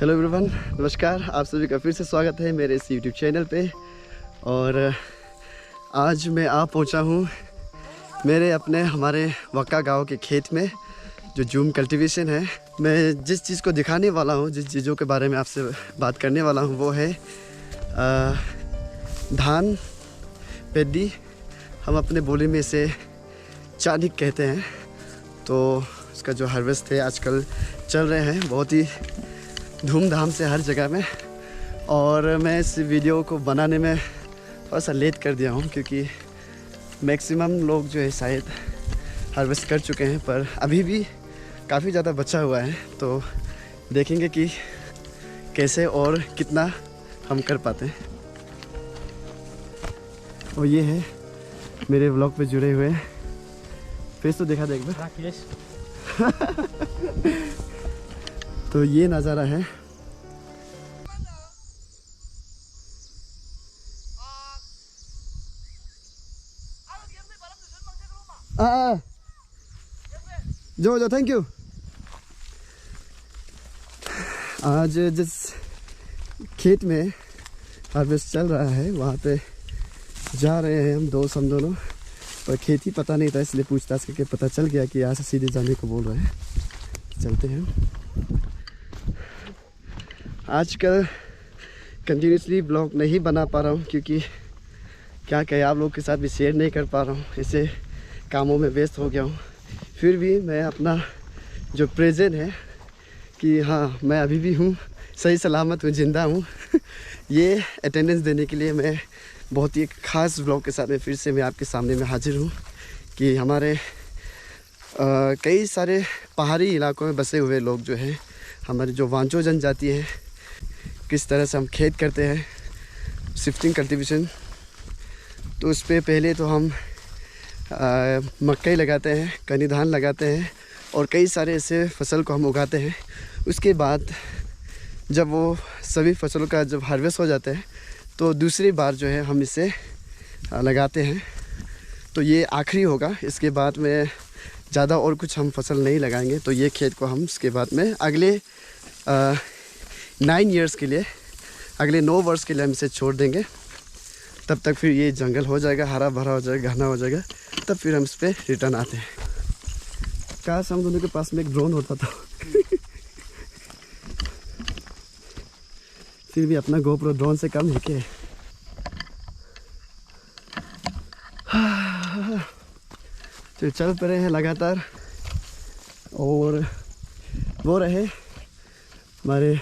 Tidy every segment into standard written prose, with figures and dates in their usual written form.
Hello everyone, नमस्कार। आप सभी का फिर से स्वागत है मेरे इस यूट्यूब चैनल पे। और आज मैं आ पहुंचा हूं मेरे हमारे वक्का गांव के खेत में, जो जूम कल्टीवेशन है। मैं जिस चीज़ को दिखाने वाला हूं, जिस चीज़ों के बारे में आपसे बात करने वाला हूं, वो है धान पेडी। हम अपने बोली में इसे चानिक कहते हैं। तो उसका जो हार्वेस्ट है आजकल चल रहे हैं बहुत ही धूमधाम से हर जगह में। और मैं इस वीडियो को बनाने में थोड़ा सा लेट कर दिया हूँ, क्योंकि मैक्सिमम लोग जो है शायद हार्वेस्ट कर चुके हैं, पर अभी भी काफ़ी ज़्यादा बचा हुआ है। तो देखेंगे कि कैसे और कितना हम कर पाते हैं। और ये है मेरे व्लॉग पे जुड़े हुए। फेस तो देखा देख राकेश। तो ये नज़ारा है। जो थैंक यू। आज जिस खेत में हार्वेस्ट चल रहा है वहाँ पे जा रहे हैं हम दोनों। पर खेती पता नहीं था, इसलिए पूछताछ करके पता चल गया कि यहाँ से सीधे जाने को बोल रहे हैं। चलते हैं। आजकल कंटिन्यूसली ब्लॉग नहीं बना पा रहा हूँ, क्योंकि क्या कहें, आप लोगों के साथ भी शेयर नहीं कर पा रहा हूँ। ऐसे कामों में व्यस्त हो गया हूँ। फिर भी मैं अपना जो प्रेजेंट है कि हाँ, मैं अभी भी हूँ, सही सलामत हूँ, ज़िंदा हूँ। ये अटेंडेंस देने के लिए मैं बहुत ही ख़ास ब्लॉग के साथ में फिर से मैं आपके सामने में हाजिर हूँ। कि हमारे कई सारे पहाड़ी इलाकों में बसे हुए लोग जो हैं, हमारी जो वांचो जनजाति है, किस तरह से हम खेत करते हैं, शिफ्टिंग कल्टीवेशन। तो उस पर पहले तो हम मकई लगाते हैं, कनी धान लगाते हैं और कई सारे ऐसे फसल को हम उगाते हैं। उसके बाद जब वो सभी फसलों का जब हार्वेस्ट हो जाता है, तो दूसरी बार जो है हम इसे लगाते हैं। तो ये आखिरी होगा। इसके बाद में ज़्यादा और कुछ हम फसल नहीं लगाएंगे। तो ये खेत को हम इसके बाद में अगले 9 ईयर्स के लिए, अगले 9 वर्ष के लिए हम इसे छोड़ देंगे। तब तक फिर ये जंगल हो जाएगा, हरा भरा हो जाएगा, घना हो जाएगा। तब फिर हम इस पर रिटर्न आते हैं। काश हम दोनों के पास में एक ड्रोन होता था। फिर भी अपना गोप्रो ड्रोन से कम है क्या? तो चल पड़े हैं लगातार। और वो रहे हमारे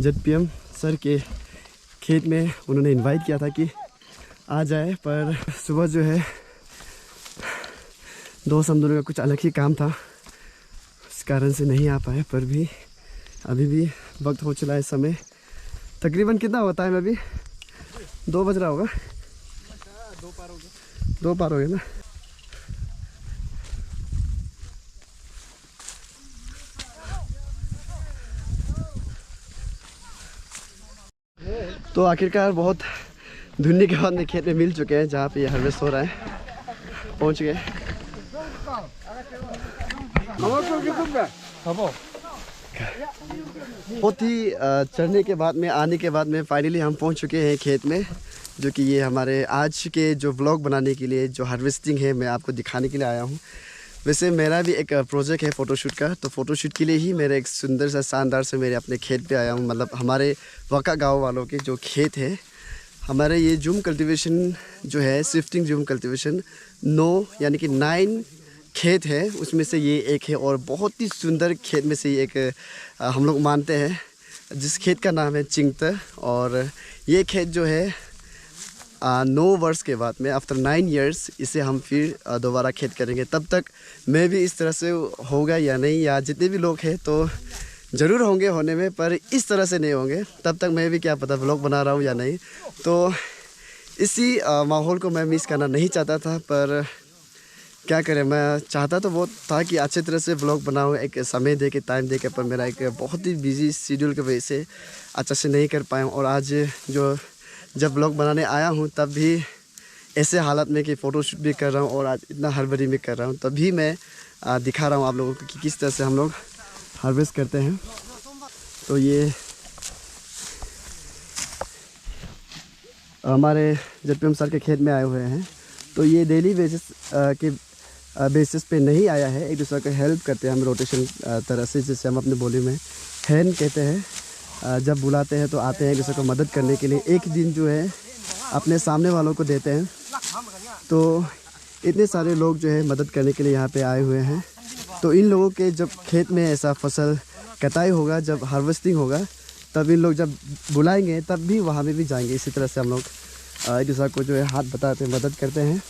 ZPM सर के खेत में, उन्होंने इनवाइट किया था कि आ जाए, पर सुबह जो है दोस्त हम दोनों का कुछ अलग ही काम था, इस कारण से नहीं आ पाए। पर भी अभी भी वक्त हो चला है। समय तकरीबन कितना हुआ टाइम? अभी 2 बज रहा होगा। 2 पार हो गया ना। तो आखिरकार बहुत ढूंढने के बाद में खेत में मिल चुके हैं, जहाँ पे ये हार्वेस्ट हो रहा है। पहुँच गए। बहुत ही चढ़ने के बाद में, आने के बाद में फाइनली हम पहुँच चुके हैं खेत में, जो कि ये हमारे आज के जो व्लॉग बनाने के लिए जो हार्वेस्टिंग है, मैं आपको दिखाने के लिए आया हूँ। वैसे मेरा भी एक प्रोजेक्ट है फ़ोटोशूट का। तो फ़ोटोशूट के लिए ही मेरे एक सुंदर सा शानदार से मेरे अपने खेत पे आया हूँ। मतलब हमारे वक्का गांव वालों के जो खेत है, हमारे ये जूम कल्टीवेशन जो है, शिफ्टिंग जूम कल्टीवेशन 9 यानी कि 9 खेत है, उसमें से ये एक है। और बहुत ही सुंदर खेत में से एक हम लोग मानते हैं, जिस खेत का नाम है चिंगत। और ये खेत जो है 9 वर्ष के बाद में, आफ्टर 9 ईयर्स, इसे हम फिर दोबारा खेत करेंगे। तब तक मैं भी इस तरह से होगा या नहीं, या जितने भी लोग हैं तो ज़रूर होंगे होने में, पर इस तरह से नहीं होंगे। तब तक मैं भी क्या पता व्लॉग बना रहा हूँ या नहीं। तो इसी माहौल को मैं मिस करना नहीं चाहता था, पर क्या करें, मैं चाहता तो वो था कि अच्छे तरह से व्लॉग बनाऊँ, एक समय दे के, टाइम दे के, पर मेरा एक बहुत ही बिजी शेड्यूल की वजह से अच्छा से नहीं कर पाया हूँ। और आज जो जब व्लॉग बनाने आया हूँ, तब भी ऐसे हालत में कि फ़ोटोशूट भी कर रहा हूँ और आज इतना हड़बड़ी में कर रहा हूँ, तभी मैं दिखा रहा हूँ आप लोगों को कि किस तरह से हम लोग हार्वेस्ट करते हैं। तो ये हमारे ZPM सर के खेत में आए हुए हैं। तो ये डेली बेसिस पे नहीं आया है, एक दूसरे को हेल्प करते हैं हम रोटेशन तरह से, जिससे हम अपने बोली में हैंड कहते हैं। जब बुलाते हैं तो आते हैं एक दूसरे को मदद करने के लिए। एक दिन जो है अपने सामने वालों को देते हैं। तो इतने सारे लोग जो है मदद करने के लिए यहाँ पे आए हुए हैं। तो इन लोगों के जब खेत में ऐसा फसल कटाई होगा, जब हार्वेस्टिंग होगा, तब इन लोग जब बुलाएंगे तब भी वहाँ में भी जाएंगे। इसी तरह से हम लोग एक दूसरे को जो है हाथ बताते हैं, मदद करते हैं।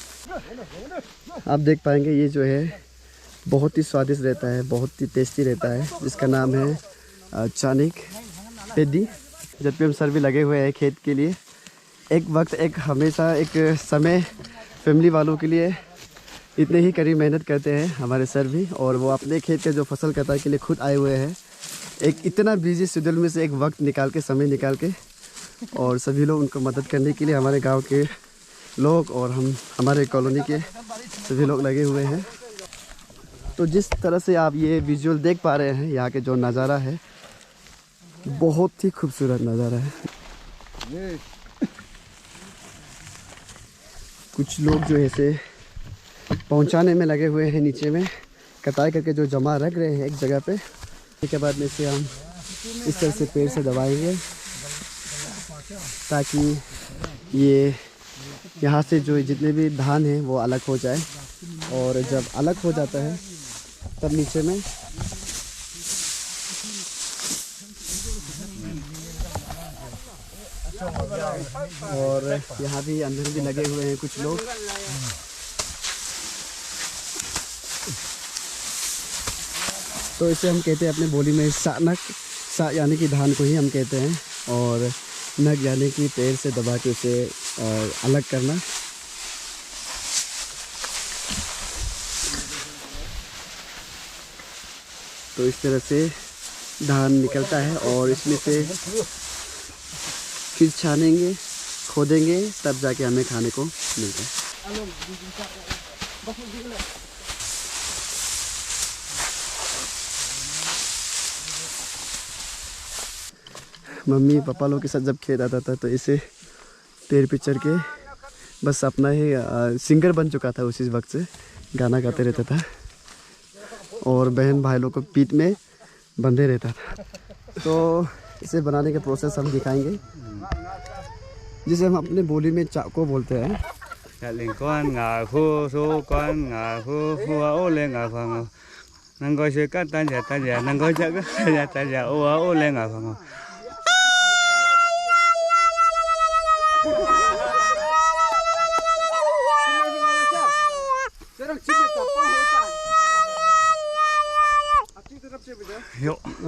आप देख पाएंगे ये जो है बहुत ही स्वादिष्ट रहता है, बहुत ही टेस्टी रहता है, जिसका नाम है चानिक पेडी। ZPM सर भी लगे हुए हैं खेत के लिए। एक हमेशा एक समय फैमिली वालों के लिए इतने ही कड़ी मेहनत करते हैं हमारे सर भी। और वो अपने खेत के जो फसल कटाई के लिए खुद आए हुए हैं, एक इतना बिजी शेड्यूल में से एक वक्त निकाल के, समय निकाल के, और सभी लोग उनको मदद करने के लिए हमारे गांव के लोग और हमारे कॉलोनी के सभी लोग लगे हुए हैं। तो जिस तरह से आप ये विजुअल देख पा रहे हैं, यहाँ के जो नज़ारा है बहुत ही खूबसूरत नज़ारा है। कुछ लोग जो ऐसे पहुँचाने में लगे हुए हैं, नीचे में कटाई करके जो जमा रख रहे हैं एक जगह पे। इसके बाद में से हम इस तरह से पेड़ से दबाएंगे ताकि ये यहाँ से जो जितने भी धान हैं वो अलग हो जाए। और जब अलग हो जाता है तब नीचे में और यहाँ भी अंदर भी लगे हुए हैं कुछ लोग। तो इसे हम कहते हैं अपने बोली में सा यानी कि धान को ही हम कहते हैं, और नग यानी कि पैर से दबा के उसे अलग करना। तो इस तरह से धान निकलता है और इसमें से फिर छानेंगे, खोदेंगे, तब जाके हमें खाने को मिलता है। मम्मी पापा लोग के साथ जब खेत आता था तो इसे पेड़ पे चढ़ के बस अपना ही सिंगर बन चुका था। उसी वक्त से गाना गाते रहता था और बहन भाई लोग को पीठ में बंधे रहता था। तो इसे बनाने का प्रोसेस हम दिखाएंगे, जिसे हम अपने बोली में चाको बोलते हैं।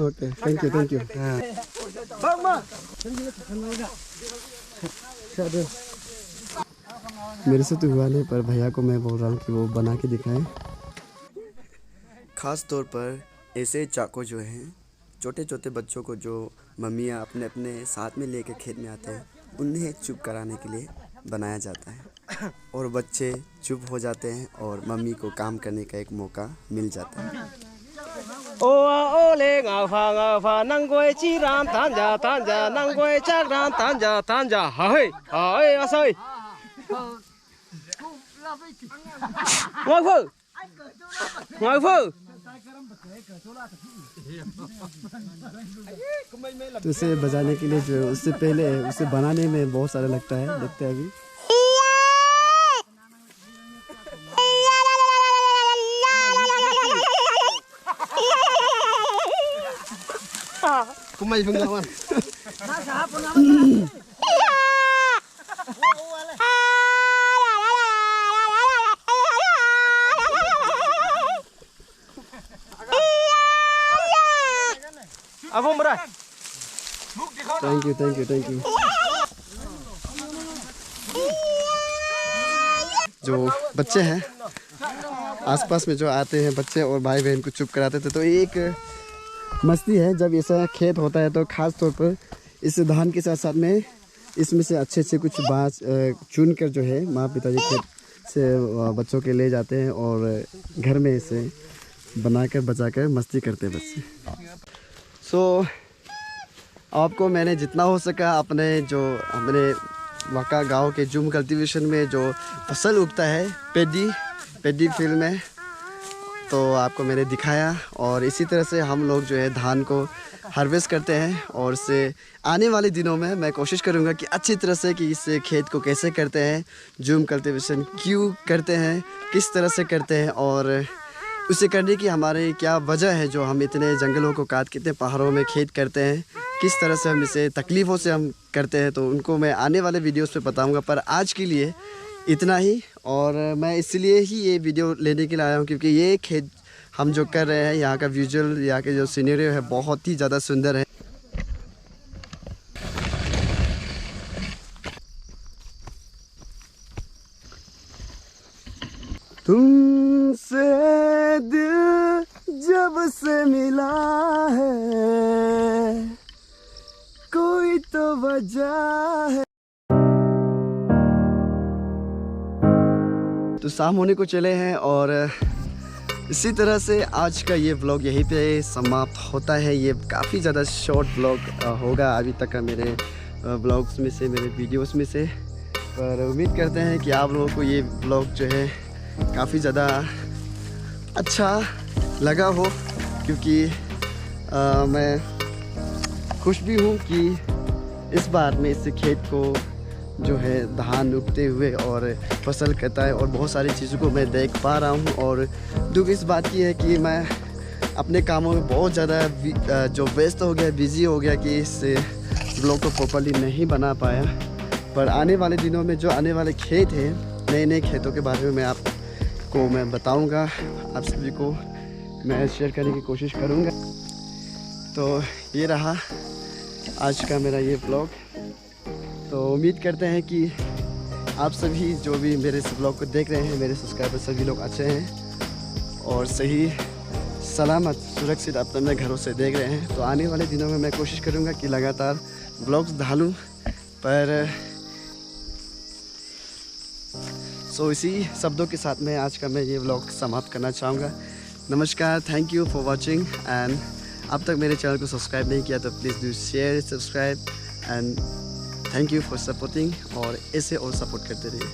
Okay, thank you. मेरे से तो हुआ नहीं, पर भैया को मैं बोल रहा हूँ कि वो बना के दिखाएं। ख़ास तौर पर ऐसे चाकू जो हैं छोटे छोटे बच्चों को जो मम्मियाँ अपने अपने साथ में लेकर खेत में आते हैं, उन्हें चुप कराने के लिए बनाया जाता है। और बच्चे चुप हो जाते हैं और मम्मी को काम करने का एक मौका मिल जाता है। ओले गाफा नंगोय चिराम तांजा नंगोय चाग्राम तांजा हाय असय तो उसे बजाने के लिए जो उससे पहले उसे बनाने में बहुत सारा लगता है, देखते हैं अभी। Kumay pengalaman. Abang berat. Thank you. जो बच्चे हैं आसपास में जो आते हैं बच्चे और भाई बहन को चुप कराते थे, तो एक मस्ती है। जब ऐसा खेत होता है तो ख़ास तौर पर इस धान के साथ साथ में इसमें से अच्छे से कुछ बाँस चुन कर जो है माँ पिताजी खेत से बच्चों के ले जाते हैं और घर में इसे बनाकर बचाकर मस्ती करते हैं बच्चे। सो आपको मैंने जितना हो सका अपने जो हमने वहाँ गांव के जूम कल्टीवेशन में जो फसल उगता है पेडी फील्ड में, तो आपको मैंने दिखाया। और इसी तरह से हम लोग जो है धान को हार्वेस्ट करते हैं, और इससे आने वाले दिनों में मैं कोशिश करूंगा कि अच्छी तरह से कि इस खेत को कैसे करते हैं, जूम कल्टीवेशन क्यों करते हैं, किस तरह से करते हैं, और उसे करने की हमारे क्या वजह है जो हम इतने जंगलों को काट के इतने पहाड़ों में खेत करते हैं, किस तरह से हम इसे तकलीफ़ों से हम करते हैं। तो उनको मैं आने वाले वीडियोस पे बताऊंगा, पर आज के लिए इतना ही। और मैं इसलिए ही ये वीडियो लेने के लिए आया हूँ क्योंकि ये खेत हम जो कर रहे हैं, यहाँ का विजुअल, यहाँ के जो सिनेरियो है बहुत ही ज़्यादा सुंदर है। तुमसे दिल जब से मिला है, कोई तो वजह है। तो शाम होने को चले हैं, और इसी तरह से आज का ये व्लॉग यहीं पे समाप्त होता है। ये काफ़ी ज़्यादा शॉर्ट व्लॉग होगा अभी तक का मेरे व्लॉग्स में से, मेरे वीडियोस में से। पर उम्मीद करते हैं कि आप लोगों को ये व्लॉग जो है काफ़ी ज़्यादा अच्छा लगा हो, क्योंकि मैं खुश भी हूँ कि इस बार में इस खेत को जो है धान उगते हुए और फसल कटाई और बहुत सारी चीज़ों को मैं देख पा रहा हूँ। और दुख इस बात की है कि मैं अपने कामों में बहुत ज़्यादा जो व्यस्त हो गया, बिज़ी हो गया, कि इस ब्लॉग को प्रॉपर्ली नहीं बना पाया। पर आने वाले दिनों में जो आने वाले खेत हैं, नए नए खेतों के बारे में मैं आपको मैं बताऊँगा, आप सभी को मैं शेयर करने की कोशिश करूँगा। तो ये रहा आज का मेरा ये ब्लॉग। तो उम्मीद करते हैं कि आप सभी जो भी मेरे इस ब्लॉग को देख रहे हैं, मेरे सब्सक्राइबर सभी लोग अच्छे हैं और सही सलामत सुरक्षित अपने घरों से देख रहे हैं। तो आने वाले दिनों में मैं कोशिश करूंगा कि लगातार ब्लॉग्स डालूं। पर इसी शब्दों के साथ में आज का मैं ये ब्लॉग समाप्त करना चाहूँगा। नमस्कार, thank you for watching. And अब तक मेरे चैनल को सब्सक्राइब नहीं किया तो please do share, subscribe, and thank you for supporting. और ऐसे और सपोर्ट करते रहिए।